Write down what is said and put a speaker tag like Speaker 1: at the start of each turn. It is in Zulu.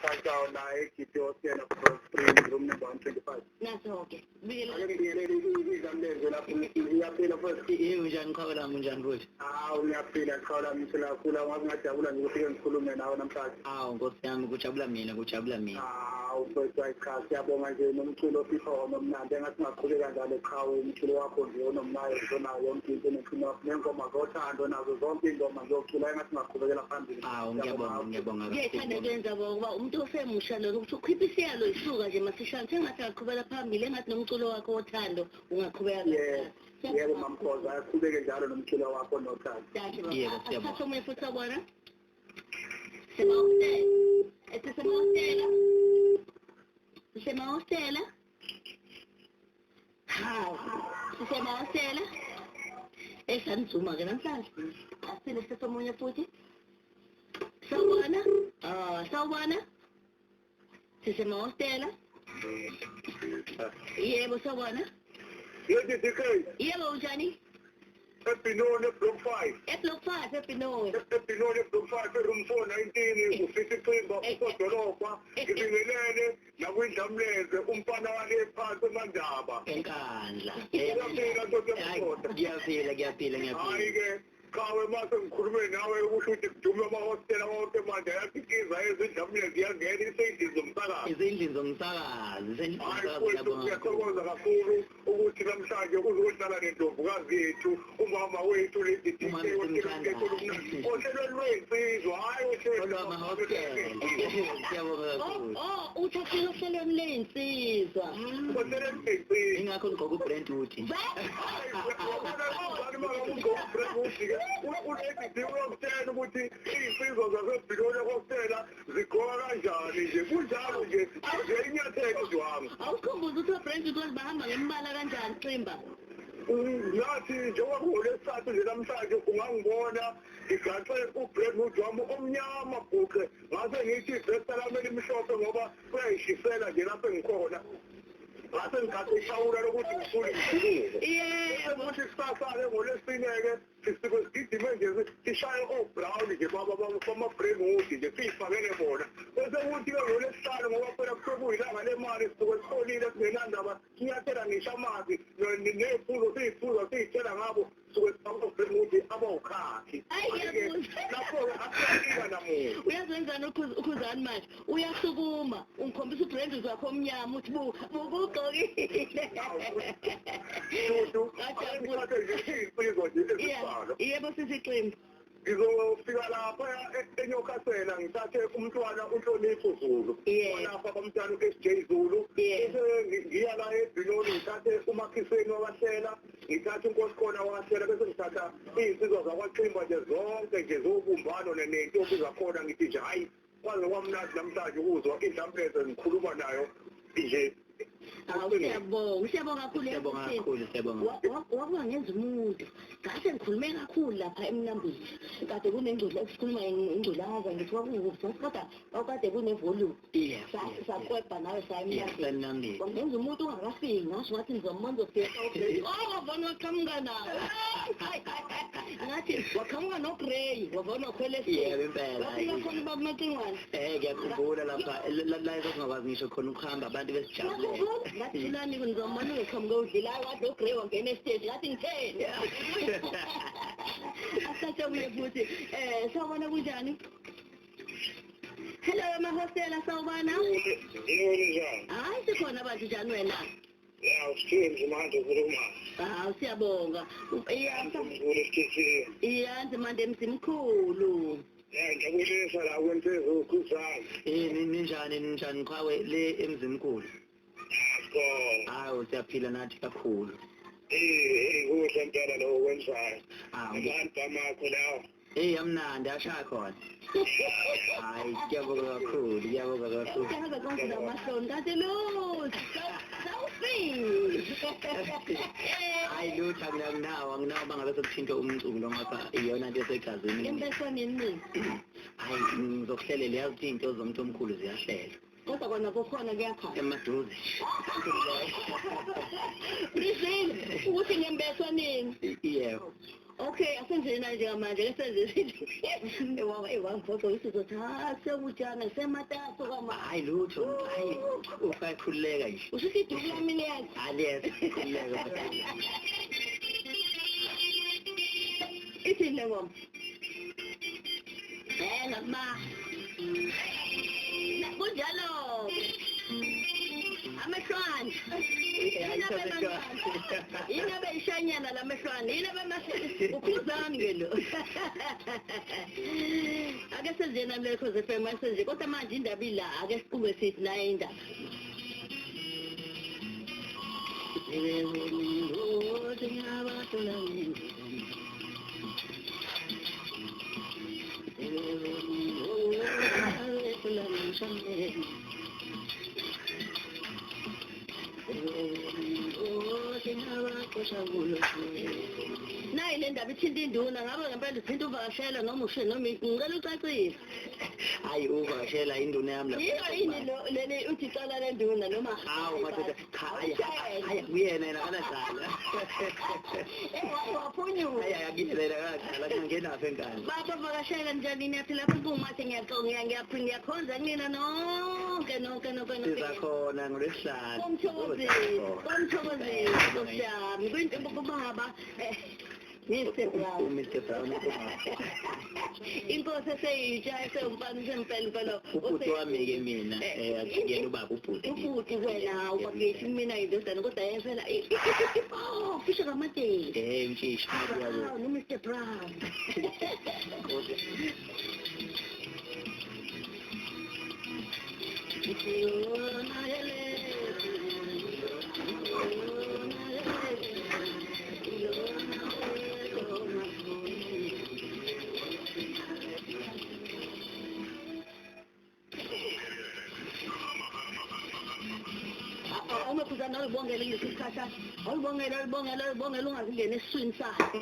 Speaker 1: Kachao naye Kitio Siena for spring room number 125.
Speaker 2: That's okay.
Speaker 3: Kuchabula mina.
Speaker 1: Siyabonga nje nomculo ofisa nomnandi engasingaqhubeka njalo qhawe umculo wakho nje onomnayo zona yonke into nengoma zothando nazo zonke ingoma zocula engasingaqhubekela phambili.
Speaker 3: Ngiyabonga.
Speaker 2: Ngiyethanda kwenza ngoba umuntu osemusha lo ukuthi ukhipha isiyalo isuka nje masishane sengathi aqhubela phambili engathi nomculo wakho wothando ungaqhubeka
Speaker 1: yebo mamkhoza aqhubeke njalo nomculo wakho nothando.
Speaker 3: Yebo siyabonga.
Speaker 2: Athatha umuntu futhi abona Semahostela. Esanzuma ke namhlanje. Asile sesomunye futhi. Sawubona? Sawubona? Semahostela. Yebo sawubona?
Speaker 1: Yebo DK.
Speaker 2: Yebo unjani?
Speaker 1: Epinone block 5.
Speaker 2: Block 5 Epinone.
Speaker 1: Epinone block 5 room 419 ufisiqimba ukodolopha ibingelele nakwindlamleze umfana wale phansi eMandaba.
Speaker 3: Enkandla.
Speaker 1: Uyaphila ndoda yamadoda.
Speaker 3: Ngiyaphila.
Speaker 1: Hayi ke kawe mase ngikhulume nawe ukusho ukuthi kudume amahostela wonke manje yakikiza ezindlamleze ziyangena isendlini zomsakazi. Ngiyathokoza kakhulu ukuthi namhlanje uzohlala nentombukazi yethu umama wethu ohlelweni lwensizwa hayi
Speaker 2: uthathile ohlelweni lensizwa
Speaker 3: ingakho ngigqoka ubrand uthi
Speaker 1: uyokutshela ukuthi iy'nsizwa zasebhiloni kokutela zigqoka kanjani nje kunjalo nje inyathelo ziwami
Speaker 2: awusikhumbuza ukuthi obrand uthi bahamba ngembala kanjani Ximba
Speaker 1: ngathi njengoba ngolesithathu nje namhlanje ungangibona ngigaxe uBreadwood wami omnyama bhuqe ngase ngithi ibhesta lami elimhlophe ngoba kuyayishisela nje lapho engikhona ngase ngikhathe ishawula lokuthi ngifune ngijuluke ukuthi kusasa-ke ngolesine-ke sigidime nje sishaye o-brown nje bama-Brentwood nje siyifakele bona bese kuthi-ke ngolesihlanu ngoba phela kusuke kuyilanga lemali sisuke sitholile singenandaba sinyathela ngisho amanzi ney'phuzo siy'tshela ngabo suke sifake o-Brentwood abawukhakhi lapho-ke asiyafika namuntu
Speaker 2: uyazenzani ukhuzani manje uyasukuma ungikhombisa uBrandon wakho omnyama uthi bugqokile yebo sisiqembu
Speaker 1: ngizofika lapha eNyokasela ngithathe umntwana uNhlonipho Zulu lapha bamntwana uSJ Zulu bese ngiya la eBinoni ngithathe uMakhiseni wabahlela ngithathe uNkosikhona wabahlela bese ngithatha iy'nsizwa zakwaXimba nje zonke nje zobumbano nentombi zakhona ngithi nje hayi kwaze kwamnandi namhlanje ukuzwa indlampeze ngikhuluma nayo nje
Speaker 2: Siyabonga kakhulu wakuba ngenza umuntu ngase ngikhulume kakhulu lapha eMnambisi kade kunengcula esikhuluma ngengculaza ngithi wakunguphi kodwa wakade kunevolume sakwebha nawe sayemnambisi ngenza umuntu ungakafiki ngasho ngathi ngizomona uzofika wavona waqhamuka nawe ngathi waqhamuka noGrey wavona ukhwele wafika khona ubabumacingwane
Speaker 3: ngiyakhumbula lapha la ezingakwazi ngisho khona ukuhamba abantu besijabule
Speaker 2: ngathilani ngizomana uqhamuka udlila kade uGrey wangena estage ngathi ngitheni asathobuye futhi sawubona kunjani hello amahostela sawubona hayi sikhona abantu njani wena
Speaker 1: usithembi manje ukhuluma
Speaker 2: siyabonga iyanzi manje msimkhulu
Speaker 1: ngiyabulisa la kwenseza ukhuzana
Speaker 3: ninjani qhawe le emzimkhulu hawu siyaphila nathi kakhulu
Speaker 1: kuhle mpela lo kwenzayo abantu amakho lawo
Speaker 3: amnandi ashaya khona hayi ngiyabonga kakhulu
Speaker 2: Uyaza konke namahloni kanti lutho sawufile
Speaker 3: hayi lutho anginawo bangabe sokuthinta umculo ngapha iyona nto esegazini
Speaker 2: empeswaneni
Speaker 3: hayi ngizokuhlelela yazi ukuthi into zomuntu omkhulu ziyahlela
Speaker 2: kodwa kona kukhona kuyakhala
Speaker 3: emaduze
Speaker 2: Priscilla ukuthi ngembeswaneni
Speaker 3: yebo
Speaker 2: Okay, asenzeni njengamanje ke senze ewangiphoqa isizothatha utshana semataso kama.
Speaker 3: Hayi lutho, hayi ufakhuleka nje.
Speaker 2: Ususithi lami liyani?
Speaker 3: Aliyazi khuleka.
Speaker 2: Ithini ngoma? Ngakuma. Kunjalo. Amehlwane. Yini abeyishanyana lamehlwane? Yini abemase ukhuzani ke lo? Ake senze namlekho zeFM senze kodwa manje indaba ila ake siqhube sithi la indaba. Nayi le ndaba ithinta induna ngabe ngempela uthinta uvakashela noma ushe noma ngicela ucacile.
Speaker 3: Hayi uvakashela induna yami lapha.
Speaker 2: Yini lo leli uthi cala le nduna noma
Speaker 3: hawu madoda haya kuyena yena kanadala.
Speaker 2: Waphunyuka.
Speaker 3: Haya yakuyena kanadala ngangena apha enkani.
Speaker 2: Baba vakashela njani nathi lapho kumathe ngiyakhonza kunina nonke.
Speaker 3: Sizakhona ngolwesihlanu.
Speaker 2: Komthokozisi kusiyami kwinto kubaba Mr. Brown.
Speaker 3: Mr. Brown.
Speaker 2: Inkosi eseyitsha esewumfana sempela
Speaker 3: ubhuti wami-ke mina akuyena ubaba ubhuti.
Speaker 2: Ubhuti wena ubakethi mina indodana kodwa yena fisha kamateki.
Speaker 3: Mfisha
Speaker 2: Wow, no Mr. Brown. Umekuzana olibongela ngesikhathi olibongela ungazingena esiswini sakhe.